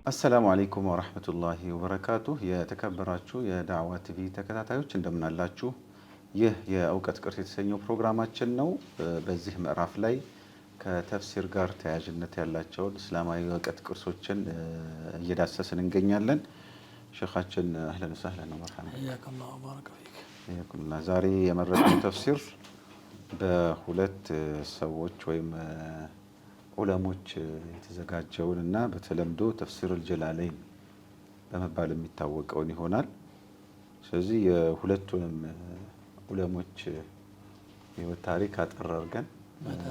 አሰላሙ አለይኩም ወራህመቱላሂ ወበረካቱሁ። የተከበራችሁ የዳዕዋ ቲቪ ተከታታዮች እንደምን አላችሁ? ይህ የእውቀት ቅርስ የተሰኘው ፕሮግራማችን ነው። በዚህ ምዕራፍ ላይ ከተፍሲር ጋር ተያያዥነት ያላቸውን እስላማዊ የእውቀት ቅርሶችን እየዳሰስን እንገኛለን። ሼኻችን አህለን ወሰህለን ወመርሐባ። ያከላሁ ባረከ ፊክ። ያከላሁ። ዛሬ የመረጥነው ተፍሲር በሁለት ሰዎች ወይም ዑለሞች የተዘጋጀውን እና በተለምዶ ተፍሲር አልጀላለይን በመባል የሚታወቀውን ይሆናል። ስለዚህ የሁለቱንም ዑለሞች የህይወት ታሪክ አጠር አድርገን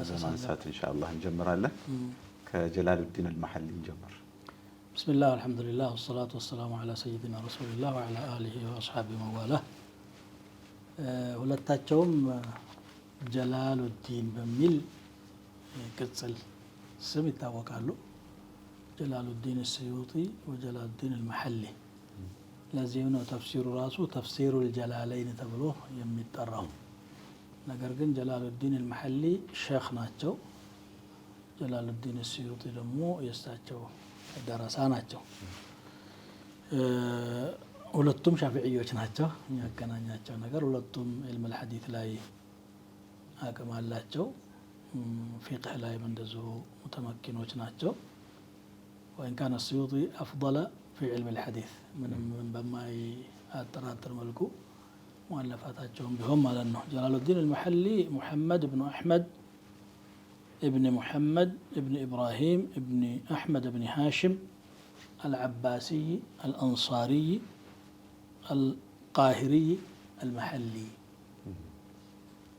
በማንሳት ኢንሻአላህ እንጀምራለን። ከጀላሉዲን አልመሐሊ እንጀምር። ቢስሚላህ አልሐምዱሊላህ ወሰላቱ ወሰላሙ ዐላ ሰይዲና ረሱሊላህ ወዐላ አሊሂ ወአስሐቢሂ ወመዋላህ። ሁለታቸውም ጀላሉዲን በሚል ቅጽል ስም ይታወቃሉ። ጀላሉዲን አስዩጢ ወጀላሉዲን አልመሐሊ። ለዚህ ነው ተፍሲሩ ራሱ ተፍሲሩል ጀላለይን ተብሎ የሚጠራው። ነገር ግን ጀላሉዲን አልመሐሊ ሼኽ ናቸው። ጀላሉዲን አስዩጢ ደግሞ የእሳቸው ደረሳ ናቸው። ሁለቱም ሻፊዕዮች ናቸው። የሚያገናኛቸው ነገር ሁለቱም ዒልሙል ሐዲስ ላይ አቅም አላቸው። ፊቅህ ላይ እንደዚሁ ሙተመኪኖች ናቸው። ወይን ካነ አስዩጢ አፍضለ ፊ ዒልሚል ሐዲስ ምንም በማያጠራጥር መልኩ ሙአለፋታቸውም ቢሆን ማለት ነው። ጀላሉዲን አልመሐሊ ሙሐመድ ብኑ አሕመድ ابن محمد ابن إبراهيم ابن أحمد ابن هاشم العباسي الأنصاري القاهري المحلي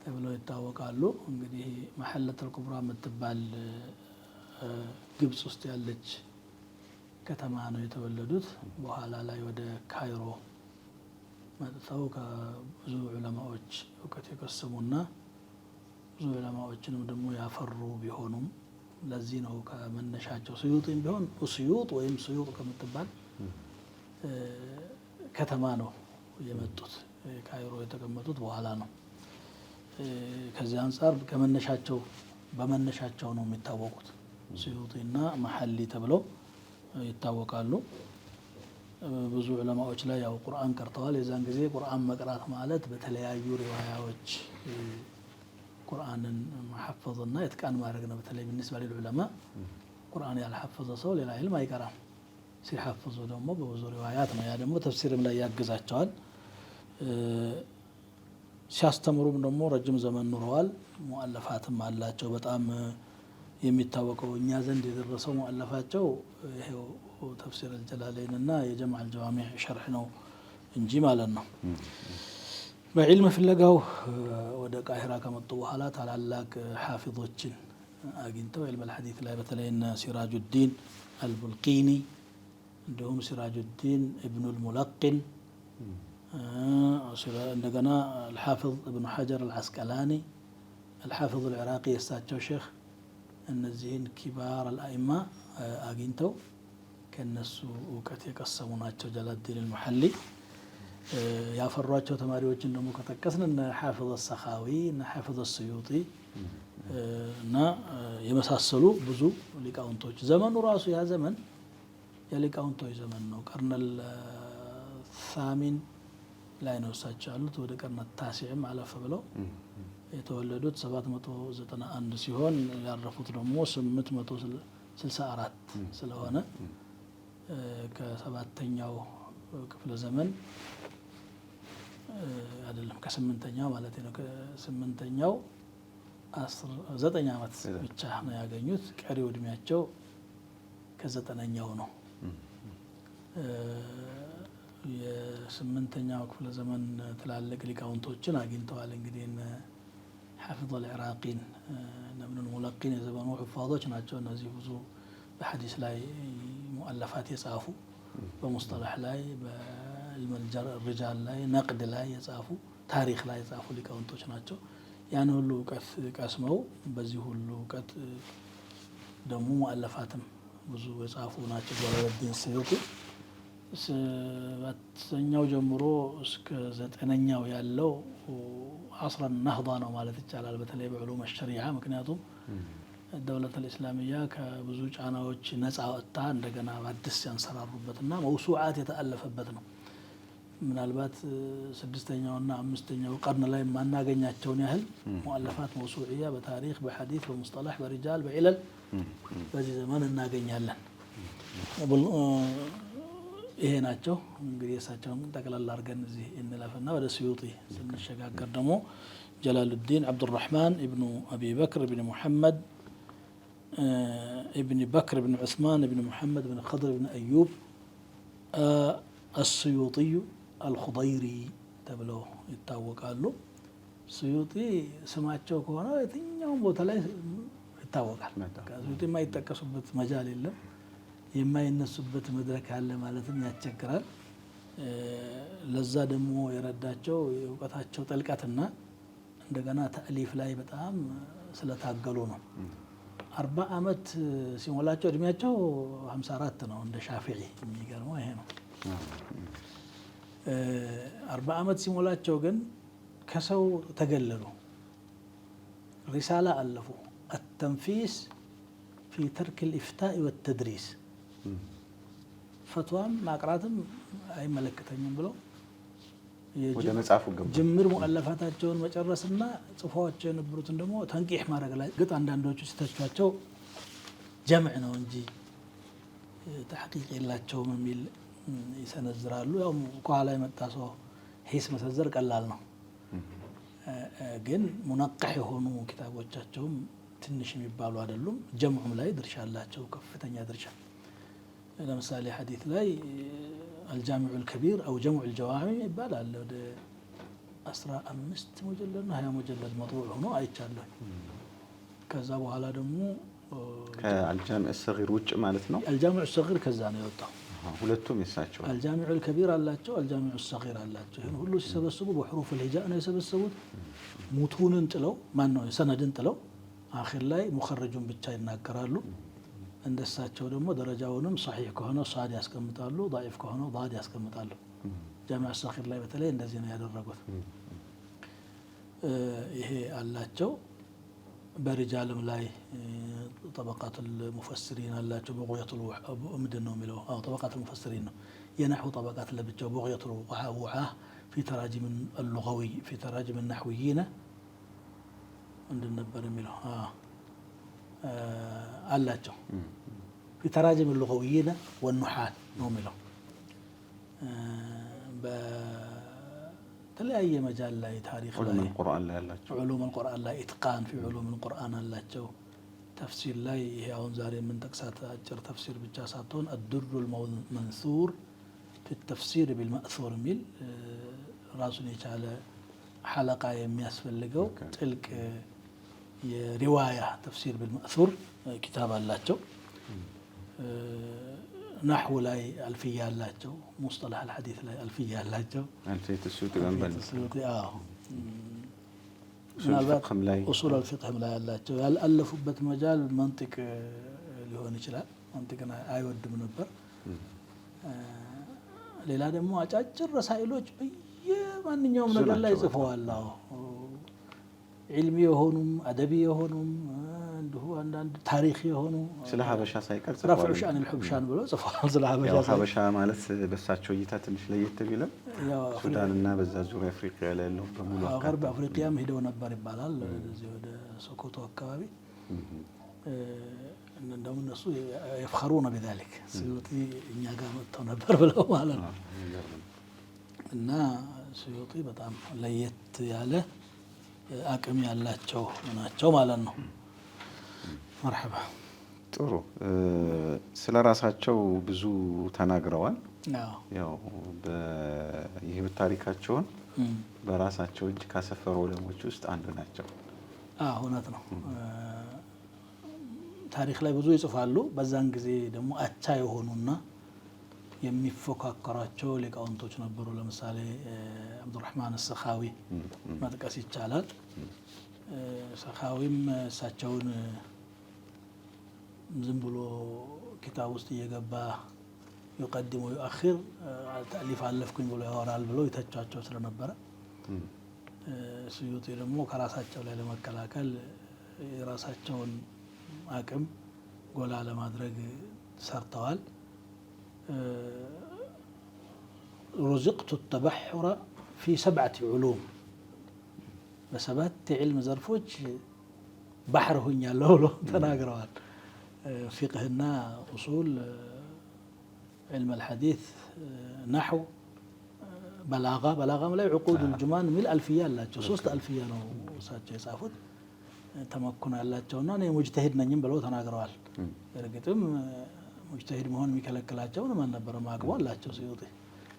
ተብለው ይታወቃሉ። እንግዲህ መሐለቱል ኩብራ የምትባል ግብጽ ውስጥ ያለች ከተማ ነው የተወለዱት። በኋላ ላይ ወደ ካይሮ መጥተው ከብዙ ዑለማዎች እውቀት የቀሰሙና ብዙ ዑለማዎችንም ደግሞ ያፈሩ ቢሆኑም ለዚህ ነው ከመነሻቸው ስዩጥም ቢሆን ስዩጥ ወይም ስዩጥ ከምትባል ከተማ ነው የመጡት። ካይሮ የተቀመጡት በኋላ ነው። ከዚህ አንጻር በመነሻቸው ነው የሚታወቁት። ስዩጢና መሐሊ ተብለው ይታወቃሉ። ብዙ ዑለማዎች ላይ ያው ቁርአን ቀርተዋል። የዛን ጊዜ ቁርአን መቅራት ማለት በተለያዩ ሪዋያዎች ቁርአንን መሐፈዝና ኢትቃን ማድረግ ነው። በተለይ بالنسبه للዑለማ ቁርአን ያልሐፈዘ ሰው ሌላ ዒልም አይቀራም። ሲሐፈዙ ደግሞ በብዙ ሪዋያት ነው። ያ ደግሞ ተፍሲርም ላይ ያግዛቸዋል። ሲያስተምሩም ደግሞ ረጅም ዘመን ኑረዋል። ሙአለፋትም አላቸው። በጣም የሚታወቀው እኛ ዘንድ የደረሰው ሙአለፋቸው ይሄው ተፍሲር አልጀላለይን እና የጀምዕ አልጀዋሚዕ ሸርሕ ነው እንጂ ማለት ነው። በዒልም ፍለጋው ወደ ቃሂራ ከመጡ በኋላ ታላላቅ ሐፊዞችን አግኝተው ዒልም አልሐዲስ ላይ በተለይ እነ ሲራጁዲን አልቡልቂኒ እንዲሁም ሲራጁዲን ኢብኑል ሙለቂን እንደገና አልሐፊዝ ኢብኑ ሐጀር አልዓስቀላኒ አልሐፊዝ አልዕራቂ የእሳቸው ሼኽ እነዚህን ኪባር አልአኢማ አግኝተው ከነሱ እውቀት የቀሰሙ ናቸው። ጀላሉዲን አልመሐሊ ያፈሯቸው ተማሪዎችን ደግሞ ከጠቀስን እነ ሐፊዝ አሰኻዊ እነ ሐፊዝ አስዩጢ እና የመሳሰሉ ብዙ ሊቃውንቶች። ዘመኑ ራሱ ያ ዘመን የሊቃውንቶች ዘመን ነው። ቀርነል ሳሚን ላይ ነው እሳቸው ያሉት። ወደ ቀርነ ታሲዕም አለፍ ብለው የተወለዱት 791 ሲሆን ያረፉት ደግሞ 864 ስለሆነ ከሰባተኛው ክፍለ ዘመን አይደለም ከስምንተኛው ማለት ነው። ከስምንተኛው 9 ዓመት ብቻ ነው ያገኙት። ቀሪው እድሜያቸው ከ9ኛው ነው። የስምንተኛው ክፍለ ዘመን ትላልቅ ሊቃውንቶችን አግኝተዋል። እንግዲህ ሐፊዝ አልዕራቂን እብኑል ሙለቂን የዘመኑ ሑፋዞች ናቸው። እነዚህ ብዙ በሐዲስ ላይ ሙአለፋት የጻፉ በሙስጠላህ ላይ በዕልም ሪጃል ላይ ነቅድ ላይ የጻፉ ታሪክ ላይ የጻፉ ሊቃውንቶች ናቸው። ያን ሁሉ እውቀት ቀስመው በዚህ ሁሉ እውቀት ደግሞ ሙአለፋትም ብዙ የጻፉ ናቸው። ጀላሉዲን አስዩጢ 7ኛው ጀምሮ እስከ 9ኛው ያለው አስረ ነህዳ ነው ማለት ይቻላል። በተለይ በዑሉም አልሸሪዓ ምክንያቱም الدولة الإسلامية كبዙ ጫናዎች ነፃ ወጣ እንደገና በአዲስ ያንሰራሩበትና መውሱዓት የተአለፈበት ነው። ምናልባት ስድስተኛውና አምስተኛው ቀርን ላይ ማናገኛቸውን ያህል ሙአለፋት መውሱዕያ በታሪክ በሐዲስ በሙስጠላህ በሪጃል በዒለል በዚህ ዘመን እናገኛለን። ይሄ ናቸው እንግዲህ እሳቸውን ጠቅላላ አድርገን እዚህ እንለፍና ወደ ስዩጢ ስንሸጋገር ደግሞ ጀላሉዲን አብዱራህማን ኢብኑ አቢ በክር ኢብኑ ሙሐመድ ابن بكر بن عثمان بن محمد بن خضر بن أيوب السيوطي الخضيري تبلو يتاوقالو سيوطي سمعتشو كونا يتنيوم بوتا لا يتاوقال سيوطي ما يتكسبت مجال የለም የማይነሱበት መድረክ አለ ማለትም ያስቸግራል። ለዛ ደግሞ የረዳቸው የእውቀታቸው ጥልቀትና እንደገና ተአሊፍ ላይ በጣም ስለታገሉ ነው። 40 ዓመት ሲሞላቸው እድሜያቸው 54 ነው እንደ ሻፊዒ። የሚገርመው ይሄ ነው። 40 ዓመት ሲሞላቸው ግን ከሰው ተገለሉ። ሪሳላ አለፉ التنفيس في ترك الإفتاء والتدريس ፈትዋም ማቅራትም አይመለከተኝም ብለው ወደ መጻፉ ገቡ። ጅምር ሙአለፋታቸውን መጨረስና ጽፏቸው የነበሩትን ደግሞ ተንቂህ ማድረግ ላይ ግጥ አንዳንዶቹ ሲተቿቸው ጀምዕ ነው እንጂ ተሐቂቅ የላቸውም የሚል ይሰነዝራሉ። ያው ከኋላ የመጣ ሰው ሂስ መሰንዘር ቀላል ነው። ግን ሙነቀህ የሆኑ ኪታቦቻቸውም ትንሽ የሚባሉ አይደሉም። ጀምዑም ላይ ድርሻ አላቸው፣ ከፍተኛ ድርሻ። ለምሳሌ ሐዲስ ላይ الجامع الكبير أو جمع الجوامع يبال ወደ 15 مجلد ነው 20 مجلد مطبوع ሆኖ አይቻለሁ። ከዛ በኋላ ደግሞ ከአልጃሚዕ الصغير ውጭ ማለት ነው። الجامع الصغير ከዛ ነው የወጣው። ሁለቱም የሳቸው الجامع الكبير አላቸው፣ الجامع الصغير አላቸው። ይሄን ሁሉ ሲሰበስቡ በحروف الهجاء ነው የሰበሰቡት። ሙቱንን ጥለው ማን ነው ሰነድን ጥለው አኺር ላይ ሙኸረጁን ብቻ ይናገራሉ። እንደሳቸው ደግሞ ደረጃውንም صحيح ከሆነ صاد ያስቀምጣሉ፣ ضعيف ከሆነ ضاد ያስቀምጣሉ። ጃሚዕ الصغير ላይ በተለይ እንደዚህ ነው ያደረጉት። ይሄ አላቸው። በሪጃልም ላይ طبقات المفسرين አላቸው። بغية ምንድን ነው የሚለው طبقات المفسرين ነው። የነህው طبقات ለብቻው بغية الوعاة في تراجم اللغوي في تراجم النحويين እንደነበር የሚለው አላቸው። في تراجم اللغويين والنحاة ነው የሚለው። በተለያየ መጃል ላይ ታሪክ ላይ ዑሉም القرآن ላይ ያላቸው ዑሉም القرآن ላይ ኢትቃን في ዑሉም القرآن አላቸው። ተፍሲር ላይ ይሄ አሁን ዛሬ የምንጠቅሳት አጭር ተፍሲር ብቻ ሳትሆን الدر المنثور في التفسير بالمأثور የሚል ራሱን የቻለ ሐለቃ የሚያስፈልገው ጥልቅ የሪዋያ ተፍሲር بالمأثور ኪታብ አላቸው። نحو ላይ አልፊያ አላቸው። ሙስጠላህ الحديث ላይ አልፊያ አላቸው። አልፊያ السيوطي በንበል ምናልባት ኡሱል الفقه ላይ አላቸው። ያላለፉበት መጃል መንጢቅ ሊሆን ይችላል። መንጢቅን አይወድም ነበር። ሌላ ደግሞ አጫጭር ረሳኢሎች በየማንኛውም ነገር ላይ ጽፈዋል። ዒልሚ የሆኑም አደቢ የሆኑም እንዲሁ አንዳንድ ታሪክ የሆኑ ስለ ሀበሻ ሳይቀር ጽፈዋል። ረፍዑ ሻን الحبሻን ብለው ጽፈዋል። ስለ ሀበሻ ማለት በሳቸው እይታ ትንሽ ለየት ቢልም ሱዳንና በዛ ዙሪያ አፍሪካ ላይ ያለው በሙሉ ገርብ አፍሪካም ሄደው ነበር ይባላል። እዚህ ወደ ሶኮቶ አካባቢ እንደውም እነሱ يفخرون بذلك ስዩጢ እኛ ጋር መጥተው ነበር ብለው ማለት ነው። እና ስዩጢ በጣም ለየት ያለ አቅም ያላቸው ናቸው ማለት ነው። መርሐባ። ጥሩ። ስለ ራሳቸው ብዙ ተናግረዋል። ያው በህይወት ታሪካቸውን በራሳቸው እጅ ካሰፈሩ ዑለሞች ውስጥ አንዱ ናቸው። እውነት ነው። ታሪክ ላይ ብዙ ይጽፋሉ። በዛን ጊዜ ደግሞ አቻ የሆኑና የሚፎካከሯቸው ሊቃውንቶች ነበሩ። ለምሳሌ አብዱራህማን الሰኻዊ መጥቀስ ይቻላል። ሰኻዊም እሳቸውን ዝም ብሎ ኪታብ ውስጥ እየገባ يقدم ويؤخر ተአሊፍ አለፍኩኝ ብሎ ያወራል ብለው ይተቻቸው ስለነበረ ስዩጢ ደግሞ ከራሳቸው ላይ ለመከላከል የራሳቸውን አቅም ጎላ ለማድረግ ሰርተዋል። ሩዝቅቱ ተበሑረ ፊ 7 ዑሉም በ7 የዕልም ዘርፎች ባህር ሁኛለሁ ብሎ ተናግረዋል። ፊቅህና ኡሱል፣ ዒልም አልሐዲስ፣ ናሕው፣ በላጋም ላይ ዑቁዱል ጁማን የሚል አልፍያ አላቸው። 3 አልፍያ ነው እሳቸው የጻፉት። ተመኩን ያላቸውና እኔ ሙጅተሂድ ነኝም ብለው ተናግረዋል። እርግጥም ሙጅተሂድ መሆን የሚከለክላቸው ምን ነበረ? ማቅቡ አላቸው ሲዩጢ።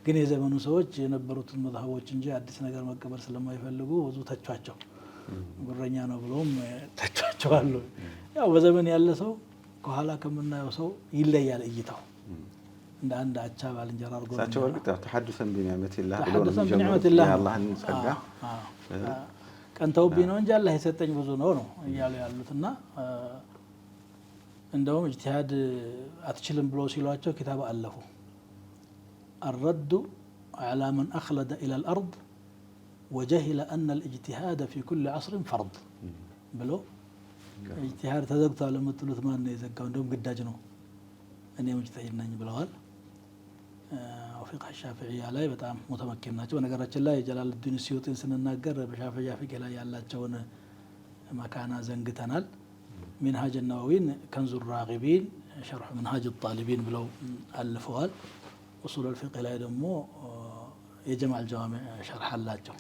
ግን የዘመኑ ሰዎች የነበሩትን መዝሀቦች እንጂ አዲስ ነገር መቀበል ስለማይፈልጉ ብዙ ተቿቸው። ጉረኛ ነው ብሎም ተቿቸዋል። ያው በዘመን ያለ ሰው ከኋላ ከምናየው ሰው ይለያል እይታው። እንደ አንድ አቻ ባልንጀራ አድርጎ እሳቸው እርግጥ ተሐዱሰን ቢኒዕመቲላህ ብሎ ነው የሚጀምሩት። የአላህን ጸጋ ቀንተውብኝ ነው እንጂ አላህ የሰጠኝ ብዙ ነው እያሉ ያሉትና እንደውም ኢጅቲሃድ አትችልም ብሎ ሲሏቸው ኪታብ አለፉ። الرد على من أخلد إلى الأرض وجهل أن الاجتهاد في كل عصر فرض ብሎ ኢጅቲሃድ ተዘግቷል ለምትሉት ማን ነው የዘጋው? እንደውም ግዳጅ ነው። እኔ ሙጅተሂድ ነኝ ብለዋል። ፊቅህ ሻፊዒያ ላይ በጣም ሙተመኪን ናቸው። በነገራችን ላይ ጀላሉዲን ሲዩጢን ስንናገር በሻፊዒያ ፊቅህ ላይ ያላቸውን መካና ዘንግተናል። ሚንሃጅ ነወዊን ከንዙ ራጊቢን ሸርሑ ሚንሃጅ ጣሊቢን ብለው አልፈዋል። ኡሱል አልፊቅህ ላይ ደግሞ የጀማዕ ጀዋሚዕ ሸርሕ አላቸው።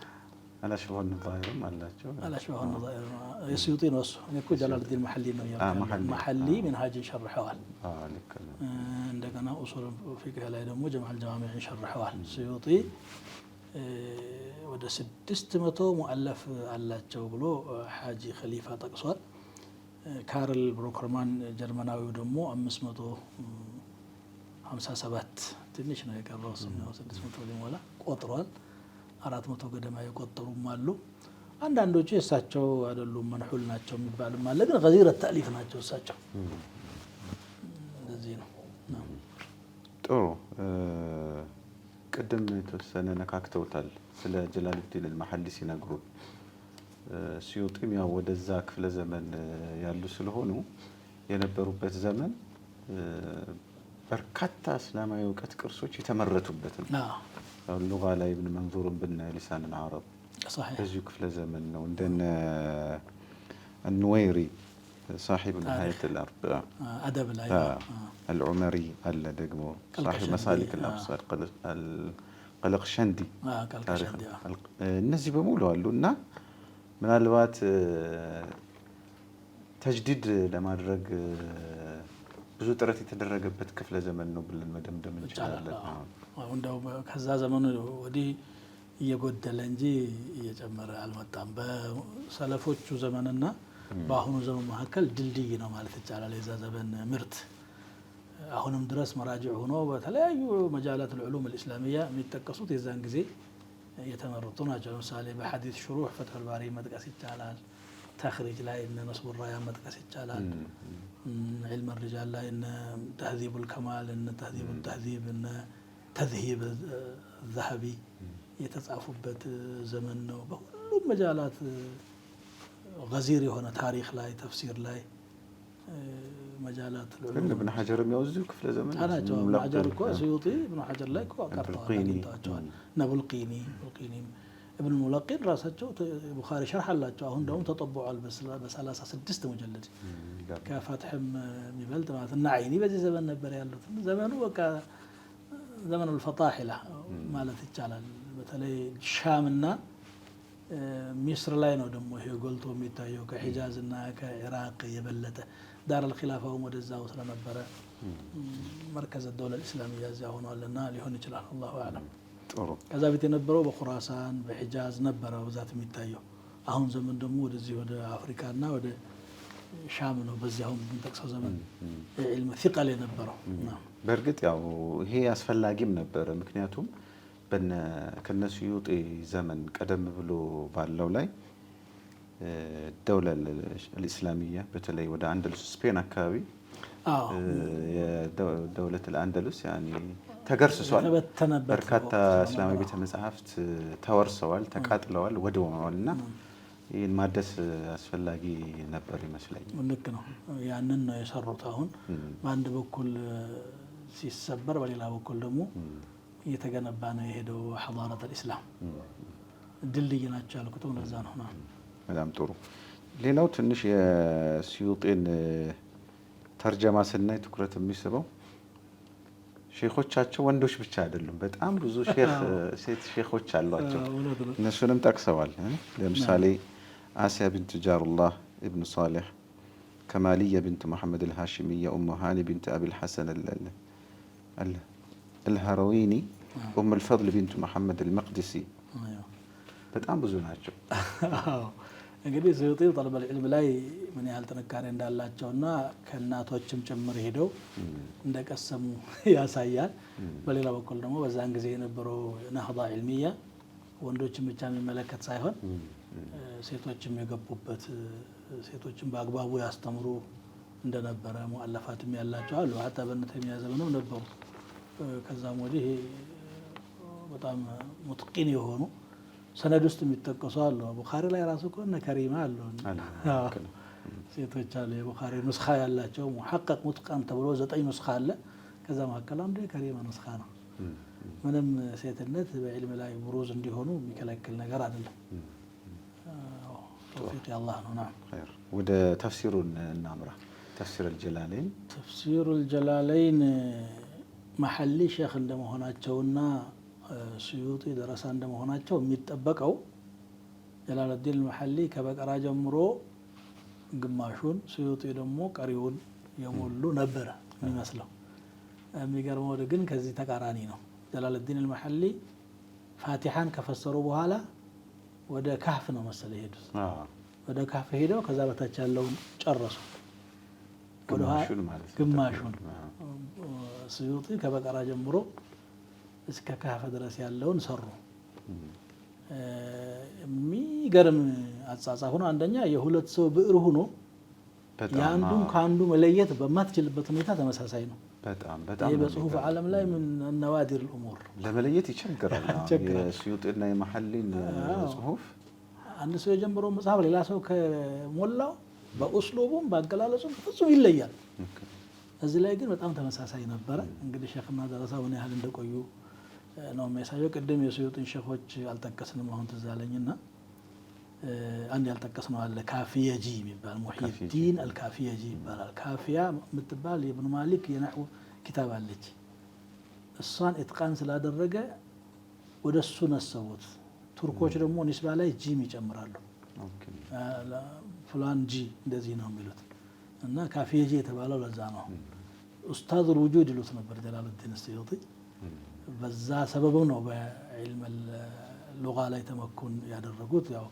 አላሽባሁ ነዛኢርም አላቸው። አላሽባሁ ነዛኢር የሲዩጢ ነው እሱ። እኔ እኮ ጀላሉዲን መሐሊ ነው ያለው። መሐሊ ሚንሃጅን ሸርሐዋል። እንደገና ኡሱል ፊቅህ ላይ ደግሞ ጀማዕ ጀዋሚዕ ሸርሐዋል። ሲዩጢ ወደ 600 ሙአለፍ አላቸው ብሎ ሐጂ ኸሊፋ ጠቅሷል። ካርል ብሩክርማን ጀርመናዊው ደግሞ 557 ትንሽ ነው የቀረው። 600 ሊሞላ ቆጥሯል። 400 ገደማ የቆጠሩም አሉ። አንዳንዶቹ የእሳቸው አይደሉም መንሑል ናቸው የሚባልም አለ። ግን ገዚረ ተእሊፍ ናቸው እሳቸው። እንደዚህ ነው። ጥሩ ቅድም የተወሰነ ነካክተውታል ስለ ጀላሉዲን አልመሐሊ ሲነግሩ። ሲዩጢም ያው ወደዛ ክፍለ ዘመን ያሉ ስለሆኑ የነበሩበት ዘመን በርካታ እስላማዊ እውቀት ቅርሶች የተመረቱበት ነው። ሉጋ ላይ ኢብን መንዙርን ብናይ ሊሳን አልዓረብ በዚሁ ክፍለ ዘመን ነው። እንደነ النويري صاحب نهاية الأربعة أدب ላይ العمري አለ ደግሞ صاحب مسالك الأبصار القلقشندي እነዚህ በሙሉ አሉና ምናልባት ተጅዲድ ለማድረግ ብዙ ጥረት የተደረገበት ክፍለ ዘመን ነው ብለን መደምደም እንችላለን። እንደው ከዛ ዘመኑ ወዲህ እየጎደለ እንጂ እየጨመረ አልመጣም። በሰለፎቹ ዘመንና በአሁኑ ዘመን መካከል ድልድይ ነው ማለት ይቻላል። የዛ ዘመን ምርት አሁንም ድረስ መራጅዕ ሆኖ በተለያዩ መጃላት العلوم الإسلامية የሚጠቀሱት የዛን ጊዜ የተመረጡ ናቸው። ለምሳሌ በሐዲስ ሽሩህ ፈትሁል ባሪ መጥቀስ ይቻላል። ተኽሪጅ ላይ እነ ነስቡ ራያ መጥቀስ ይቻላል። ዒልም الرجال ላይ እነ ተህዚብ الከማል እነ ተህዚብ التهذيب እነ ተዝሂብ الذهبي የተጻፉበት ዘመን ነው። በሁሉም መጃላት ገዚር የሆነ ታሪክ ላይ ተፍሲር ላይ መጃላት ኢብን ሐጀርም ያውዙ ክፍለ ዘመን አላቸው። ሐጀር እኮ ሲዩጢ ኢብን ሐጀር ላይ እኮ አቀርተዋል። ነቡልቂኒ ኢብን ሙለቂን ራሳቸው ቡኻሪ ሸርሕ አላቸው። አሁን ደግሞ ተጠብቋል በ36 ሙጀለድ ከፈትሕም የሚበልጥ ማለት እና አይኒ በዚህ ዘመን ነበር ያሉት። ዘመኑ በቃ ዘመኑ الفطاحلة ማለት ይቻላል። በተለይ ሻምና ሚስር ላይ ነው ደግሞ ይሄ ጎልቶ የሚታየው ከሂጃዝና ከኢራቅ የበለጠ። ዳር الخلافውም ወደዛው ስለነበረ መርከዝ الدولة الإسلامية እዚያ ሆኗልና ሊሆን ይችላል። አላሁ አዕለም። ጥሩ ከዛ ቤት የነበረው በኹራሳን በሂጃዝ ነበረ በዛት የሚታየው። አሁን ዘመን ደግሞ ወደዚህ ወደ አፍሪካና ወደ ሻም ነው። በዚያው የምንጠቅሰው ዘመን ዒልም ثقل የነበረው። በእርግጥ ያው ይሄ አስፈላጊም ነበረ። ምክንያቱም ከነ ሲዩጢ ዘመን ቀደም ብሎ ባለው ላይ ደውላ الإسلامية በተለይ ወደ አንደሉስ ስፔን አካባቢ የደውለት الأندلس ያኒ ተገርስሷል። በርካታ እስላማዊ ቤተ መጻሕፍት ተወርሰዋል፣ ተቃጥለዋል፣ ወድመዋልና ይህን ማደስ አስፈላጊ ነበር ይመስለኛል። ልክ ነው። ያንን ነው የሰሩት። አሁን በአንድ በኩል ሲሰበር በሌላ በኩል ደግሞ እየተገነባ ነው የሄደው ሐዳረት አልኢስላም። ድልድይ ናቸው ያልኩት ለዛ ነው። በጣም ጥሩ። ሌላው ትንሽ የስዩጢን ተርጀማ ስናይ ትኩረት የሚስበው ሼኾቻቸው ወንዶች ብቻ አይደሉም፣ በጣም ብዙ ሴት ሼኾች አሏቸው። እነሱንም ጠቅሰዋል። ለምሳሌ آسيا بنت جار الله ابن صالح، كمالية بنت محمد الهاشمية، أم هاني بنت أبي الحسن الهرويني، أم الفضل بنت محمد المقدسي. በጣም ብዙ ናቸው። እንግዲህ ስዩጢ ጠለበ العلم ላይ ምን ያህል ጥንካሬ እንዳላቸውና ከእናቶችም ጭምር ሄደው እንደቀሰሙ ያሳያል። በሌላ በኩል ደግሞ በዛን ጊዜ የነበረው ነህዳ ዒልሚያ ወንዶችን ብቻ የሚመለከት ሳይሆን ሴቶችም የገቡበት ሴቶችም በአግባቡ ያስተምሩ እንደነበረ ሙአለፋትም ያላቸው አሉ። ሀታ በእነ ተይሚያ ዘመንም ነበሩ። ከዛም ወዲህ በጣም ሙትቂን የሆኑ ሰነድ ውስጥ የሚጠቀሱ አሉ። ቡኻሪ ላይ ራሱ እኮ እነ ከሪማ አሉ፣ ሴቶች አሉ። የቡኻሪ ኑስኻ ያላቸው ሙሐቀቅ ሙትቃን ተብሎ 9 ኑስኻ አለ። ከዛ መካከል አንዱ የከሪማ ኑስኻ ነው። ምንም ሴትነት በዕልም ላይ ብሩዝ እንዲሆኑ የሚከለክል ነገር አይደለም። توفيق الله نعم. خير. وده تفسير النامرة تفسير الجلالين. تفسير الجلالين محلي شيخ عندما هنا تشونا سيوطي درس عندما هنا تشو ميتطبقوا جلال الدين المحلي كبقرا جمرو ግማሹን سيوطي ደግሞ ቀሪውን የሞሉ ነበር የሚመስለው። የሚገርመው ግን ከዚህ ተቃራኒ ነው። جلال الدين المحلي ፋቲሃን ከፈሰሩ በኋላ ወደ ካህፍ ነው መሰለ ሄዱት። ወደ ካህፍ ሄደው ከዛ በታች ያለውን ጨረሱ። ግማሹን ስዩጢ ከበቀራ ጀምሮ እስከ ካህፍ ድረስ ያለውን ሰሩ። የሚገርም አጻጻፍ ሆኖ አንደኛ የሁለት ሰው ብዕር ሆኖ ያንዱን ካንዱ መለየት በማትችልበት ሁኔታ ተመሳሳይ ነው። በጣም በጽሁፍ ዓለም ላይ ምን ነዋዲር الامور ለመለየት ይቸግራል። የስዩጢና የመሐሊን ጽሁፍ አንድ ሰው የጀመረው መጽሐፍ ሌላ ሰው ከሞላው በኡስሉቡም ባገላለጹም ፍጹም ይለያል። እዚህ ላይ ግን በጣም ተመሳሳይ ነበረ። እንግዲህ ሼኽና ደረሳው ምን ያህል እንደቆዩ ነው የሚያሳየው። ቅድም የስዩጢን ሼኾች አልጠቀስንም። አሁን ትዝ አለኝና አንድ ያልጠቀስነው አለ ካፊየጂ የሚባል ሙሂዲን አልካፊየጂ ይባላል። ካፊያ የምትባል የኢብኑ ማሊክ የነህው ኪታብ አለች። እሷን ኢትቃን ስላደረገ ወደሱ ነሰቡት። ቱርኮች ደግሞ ኒስባ ላይ ጂም ይጨምራሉ። ፍላን ጂ እንደዚህ ነው የሚሉት እና ካፊየጂ የተባለው ለዛ ነው። ኡስታዝ الوجود ይሉት ነበር ጀላሉዲን ስዩጢ። በዛ ሰበብ ነው በዕልም ሉጋ ላይ ተመኩን ያደረጉት። ያው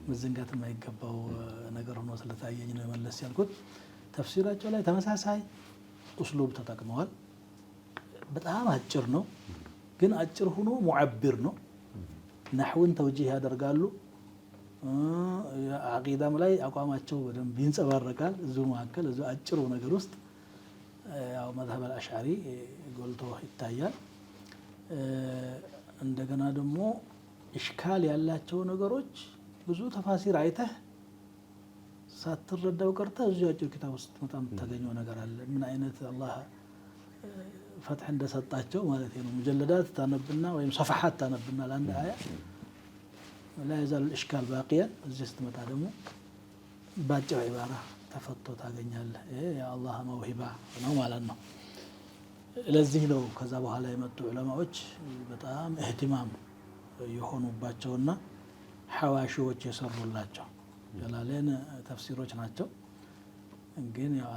መዘንጋት የማይገባው ነገር ሆኖ ስለታየኝ ነው መለስ ያልኩት። ተፍሲራቸው ላይ ተመሳሳይ ኡስሉብ ተጠቅመዋል። በጣም አጭር ነው፣ ግን አጭር ሆኖ ሙዓብር ነው። ነህውን ተውጂህ ያደርጋሉ። አቂዳም ላይ አቋማቸው በደንብ ይንጸባረቃል። እዚሁ መካከል እዚሁ አጭሩ ነገር ውስጥ ያው መዝሀብ አልአሽዓሪ ጎልቶ ይታያል። እንደገና ደግሞ ኢሽካል ያላቸው ነገሮች ብዙ ተፋሲር አይተህ ሳትረዳው ቀርተህ እዚሁ አጭር ኪታብ ውስጥ በጣም ተገኘው ነገር አለ። ምን አይነት አላህ ፈትህ እንደሰጣቸው ማለት ነው። ሙጀለዳት ታነብና ወይም ሰፈሐት ታነብና ለአንድ አያ لا يزال الاشكال باقيا እዚህ ስትመጣ ደግሞ ባጭር ዒባራ ተፈቶ ታገኛለህ። ያ አላህ መውሂባ ነው ማለት ነው። ለዚህ ነው ከዛ በኋላ የመጡ ዑለማዎች በጣም እህቲማም የሆኑባቸውና ሐዋሺዎች የሰሩላቸው ጀላሌን ተፍሲሮች ናቸው። ግን ያው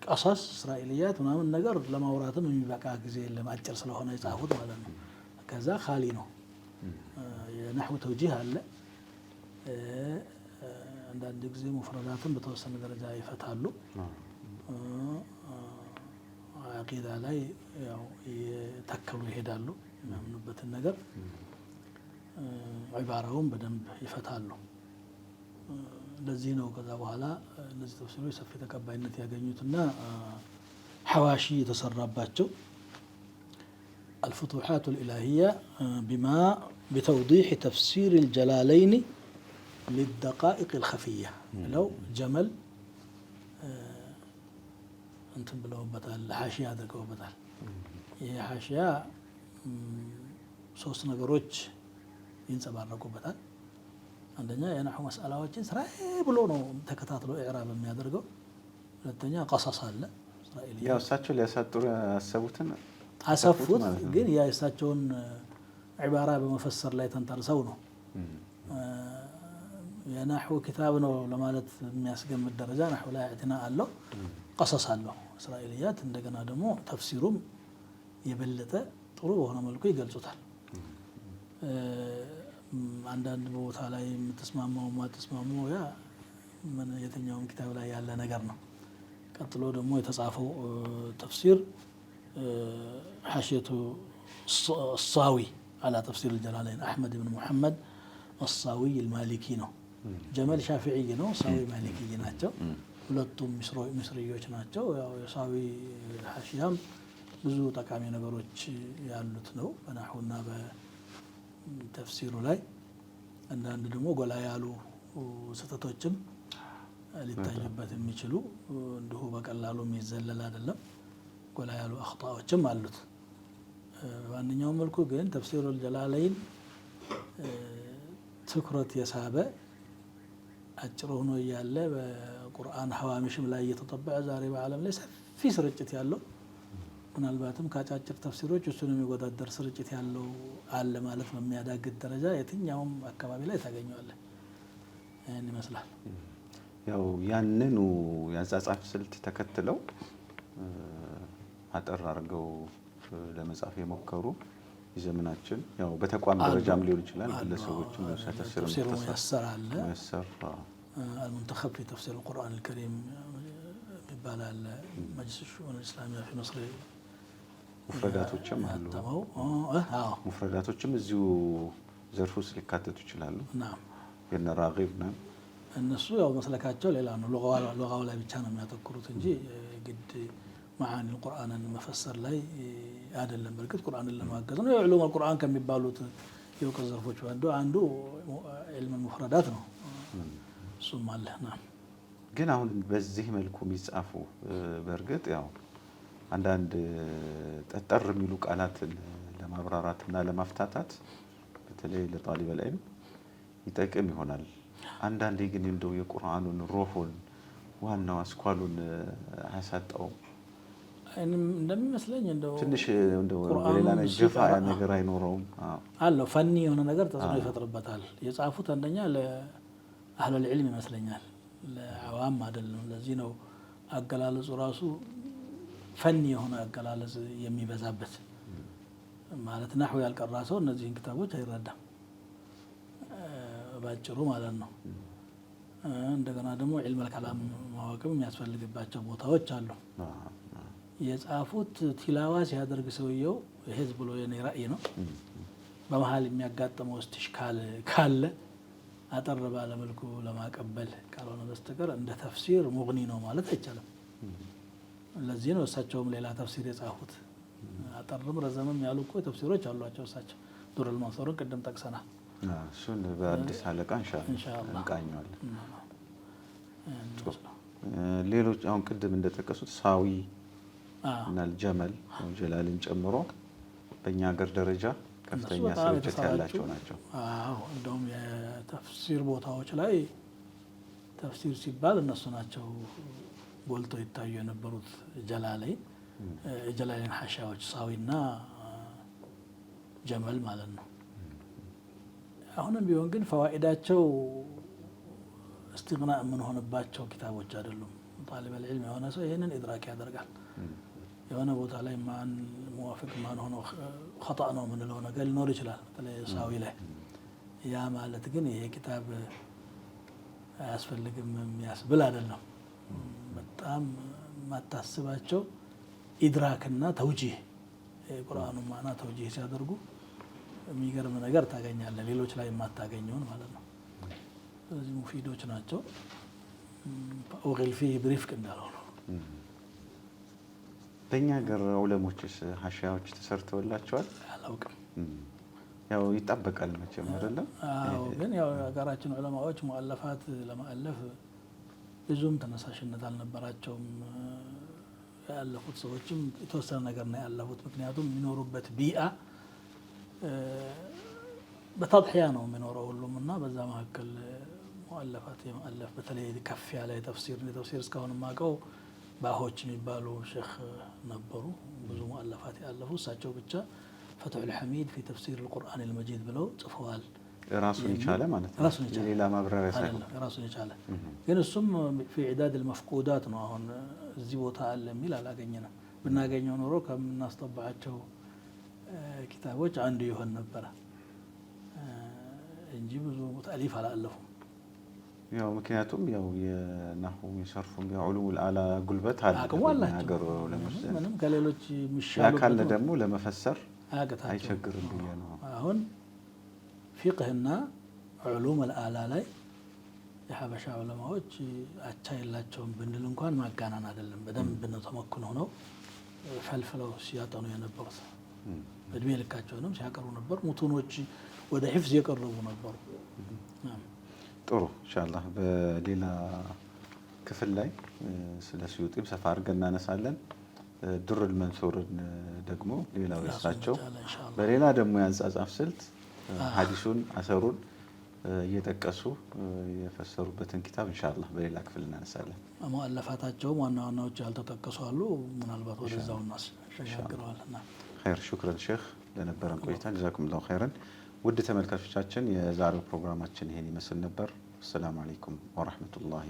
ቀሰስ እስራኤልያት ምናምን ነገር ለማውራትም የሚበቃ ጊዜ የለም፣ አጭር ስለሆነ የጻፉት ማለት ነው። ከዛ ኻሊ ነው። የነህው ተውጂህ አለ። አንዳንድ ጊዜ ሙፍረዳትን በተወሰነ ደረጃ ይፈታሉ። አቂዳ ላይ ያው የተከሉ ይሄዳሉ። የሚያምኑበትን ነገር ዒባራውን በደንብ ይፈታሉ። ለዚህ ነው ከዛ በኋላ እነዚህ ተፍሲሮች ሰፊ ተቀባይነት ያገኙትና ሐዋሺ የተሰራባቸው الفتوحات الإلهية بتوضيح تفسير الجلالين للدقائق الخفية لو جمل እንትን ብለውበታል ሐሺያ አድርገውበታል። ይሄ ሐሺያ ሶስት ነገሮች ይንጸባረቁበታል። አንደኛ የነህው መስአላዎችን ስራዬ ብሎ ነው ተከታትሎ ኢዕራብ የሚያደርገው። ሁለተኛ ቀሰስ አለ እስራኤልያ ያው እሳቸው ሊያሳጥሩ ያሰቡትን አሰፉት፣ ግን ያ የእሳቸውን ዒባራ በመፈሰር ላይ ተንተርሰው ነው። የነህው ኪታብ ነው ለማለት የሚያስገምት ደረጃ ነህው ላይ እዕትና አለው፣ ቀሰስ አለው እስራኤልያት። እንደገና ደግሞ ተፍሲሩም የበለጠ ጥሩ በሆነ መልኩ ይገልጹታል። አንዳንድ ቦታ ላይ የምትስማማው ማትስማማው ያ ምን የትኛውም ኪታብ ላይ ያለ ነገር ነው። ቀጥሎ ደግሞ የተጻፈው ተፍሲር ሐሺየቱ الصاوي على تفسير الجلالين أحمد بن محمد الصاوي المالكي ነው። ጀመል ሻፊዒይ ነው፣ ሳዊ ማሊኪይ ናቸው። ሁለቱም ምስሪዮች ናቸው። ያው የሳዊ ሐሺያም ብዙ ጠቃሚ ነገሮች ያሉት ነው በነህውና በተፍሲሩ ላይ። አንዳንድ ደግሞ ጎላ ያሉ ስህተቶችም ሊታዩበት የሚችሉ እንዲሁ በቀላሉ የሚዘለል አይደለም። ጎላ ያሉ አኽጣዎችም አሉት። በማንኛውም መልኩ ግን ተፍሲሩል ጀላለይን ትኩረት የሳበ አጭር ሆኖ እያለ በቁርአን ሐዋሚሽም ላይ እየተጠበቀ ዛሬ በዓለም ላይ ሰፊ ስርጭት ያለው ምናልባትም ከአጫጭር ተፍሲሮች እሱን የሚወዳደር ስርጭት ያለው አለ ማለት በሚያዳግት ደረጃ የትኛውም አካባቢ ላይ ታገኘዋለህ። ይህን ይመስላል። ያው ያንኑ የአጻጻፍ ስልት ተከትለው አጠር አድርገው ለመጻፍ የሞከሩ የዘመናችን ያው በተቋም ደረጃም ሊሆን ይችላል ግለሰቦችም ተፍሲሩ ያሰራል። ያሰራ المنتخب في تفسير القرآن الكريم ይባላል። መጅሊስ ሹኡን እስላሚያ في مصر ሙፍረዳቶችም አሉ። ሙፍረዳቶችም እዚሁ ዘርፍ ውስጥ ሊካተቱ ይችላሉ። ናም የነ ራጊብ ነው። እነሱ ያው መስለካቸው ሌላ ነው። ሉጋው ላይ ብቻ ነው የሚያተኩሩት እንጂ ግድ መዓኒ ቁርአንን መፈሰር ላይ አይደለም። በርግጥ ቁርአንን ለማገዝ ነው። የዑሉም ቁርአን ከሚባሉት የእውቀት ዘርፎች አንዱ ዒልም ሙፍረዳት ነው። እሱም አለ። ናም ግን አሁን በዚህ መልኩ የሚጻፉ በርግጥ ያው አንዳንድ ጠጠር የሚሉ ቃላትን ለማብራራትና ለማፍታታት በተለይ ለጣሊበል ዒልም ይጠቅም ይሆናል። አንዳንዴ ግን እንደው የቁርአኑን ሩሑን ዋናው አስኳሉን አያሳጣውም እንደሚመስለኝ። እንደው ትንሽ እንደው ሌላ ጀፋ ነገር አይኖረውም አለው። ፈኒ የሆነ ነገር ተጽዕኖ ይፈጥርበታል። የጻፉት አንደኛ ለአህለል ዒልም ይመስለኛል፣ ለአዋም አይደለም። ለዚህ ነው አገላለጹ ራሱ ፈኒ የሆነ አገላለጽ የሚበዛበት። ማለት ናህው ያልቀራ ሰው እነዚህን ክታቦች አይረዳም ባጭሩ ማለት ነው። እንደገና ደግሞ ዒልመል ከላም ማወቅም የሚያስፈልግባቸው ቦታዎች አሉ። የጻፉት ቲላዋ ሲያደርግ ሰውየው ይሄዝ ብሎ የኔ ራእይ ነው። በመሀል የሚያጋጥመው እስትሽካል ካለ አጠር ባለ መልኩ ለማቀበል ካልሆነ በስተቀር እንደ ተፍሲር ሙግኒ ነው ማለት አይቻልም። ለዚህ ነው እሳቸውም ሌላ ተፍሲር የጻፉት። አጠርም ረዘምም ያሉ እኮ ተፍሲሮች አሏቸው እሳቸው። ዱረል መንሱርን ቅድም ጠቅሰናል። እሱን በአዲስ አለቃ ኢንሻአላህ እንቃኘዋለን። ሌሎች አሁን ቅድም እንደጠቀሱት ሳዊ እና አልጀመል ጀላልን ጨምሮ በእኛ ሀገር ደረጃ ከፍተኛ ስርጭት ያላቸው ናቸው። አዎ እንደውም የተፍሲር ቦታዎች ላይ ተፍሲር ሲባል እነሱ ናቸው ጎልተው ይታዩ የነበሩት። ጀላሌን ሐሺያዎች ሳዊና ጀመል ማለት ነው። አሁንም ቢሆን ግን ፈዋኢዳቸው እስትግና የምንሆንባቸው ኪታቦች አይደሉም። ጣሊበል ዒልም የሆነ ሰው ይህንን ኢድራክ ያደርጋል። የሆነ ቦታ ላይ ማን ሙዋፊቅ ማን ሆኖ ኸጣእ ነው የምንለው ነገር ሊኖር ይችላል፣ በተለይ ሳዊ ላይ። ያ ማለት ግን ይሄ ኪታብ አያስፈልግም የሚያስብል አይደለም። በጣም የማታስባቸው ኢድራክና ተውጂህ የቁርአኑ ማዕና ተውጂህ ሲያደርጉ የሚገርም ነገር ታገኛለህ፣ ሌሎች ላይ የማታገኘውን ማለት ነው። ስለዚህ ሙፊዶች ናቸው። ወቂል ፊህ ብሪፍቅ እንዳለው ነው። በእኛ ሀገር ዑለሞችስ ሐሺያዎች ተሰርተውላቸዋል? አላውቅም። ያው ይጣበቃል መቼም አይደለም። አዎ ግን ያው ሀገራችን ዑለማዎች ሙአለፋት ለማአለፍ ብዙም ተነሳሽነት አልነበራቸውም። ያለፉት ሰዎችም የተወሰነ ነገር ነው ያለፉት። ምክንያቱም የሚኖሩበት ቢአ በተድሒያ ነው የሚኖረው ሁሉም እና በዛ መካከል ሙአለፋት የማአለፍ በተለይ ከፍ ያለ የተፍሲር እስካሁን የማውቀው ባሆች የሚባሉ ሼክ ነበሩ ብዙ ሙአለፋት ያለፉ። እሳቸው ብቻ ፈትሑል ሐሚድ ፊ ተፍሲር አልቁርአን አልመጂድ ብለው ጽፈዋል። ራሱን የቻለ ማለት ነው። ሌላ ማብራሪያ ሳይሆን ራሱን የቻለ ግን እሱም ፊ ኢዕዳድ አልመፍቁዳት ነው። አሁን እዚህ ቦታ አለ የሚል አላገኘንም። ብናገኘው ኖሮ ከምናስጠባቸው ኪታቦች አንዱ ይሆን ነበረ እንጂ ብዙ ተአሊፍ አላለፉም። ያው ምክንያቱም ያው የናሁ የሰርፉም የዑሉሙል አላ ጉልበት አለ ሀገሩ ለምሳሌ ምንም ከሌሎች የሚሻሉ ካለ ደግሞ ለመፈሰር አይቸግርም ብዬ ነው። አሁን ፊቅህና ዑሉሙል አላ ላይ የሀበሻ ዑለማዎች አቻ የላቸውም ብንል እንኳን ማጋናን አይደለም። በደንብ ነው ተመክነው ነው ፈልፍለው ሲያጠኑ የነበሩት። እድሜ ልካቸውንም ሲያቀርቡ ነበር። ሙቱኖች ወደ ሒፍዝ የቀረቡ ነበሩ። ጥሩ ኢንሻአላህ በሌላ ክፍል ላይ ስለ ስዩጢም ሰፋ አድርገን እናነሳለን። ዱሩል መንሱርን ደግሞ ሌላው ያሳቸው በሌላ ደግሞ ያንጻጻፍ ስልት ሐዲሱን አሰሩን እየጠቀሱ የፈሰሩበትን ኪታብ ኢንሻአላህ በሌላ ክፍል እናነሳለን። ሙአለፋታቸውም ዋና ዋናዎች ያልተጠቀሱ አሉ። ምናልባት ወደዛው እናሸጋግረዋልና ኸይር ሹክራን ሼክ ለነበረን ቆይታ ጀዛኩሙላሁ ኸይረን። ውድ ተመልካቾቻችን የዛሬው ፕሮግራማችን ይሄን ይመስል ነበር። ሰላም አለይኩም ወራህመቱላሂ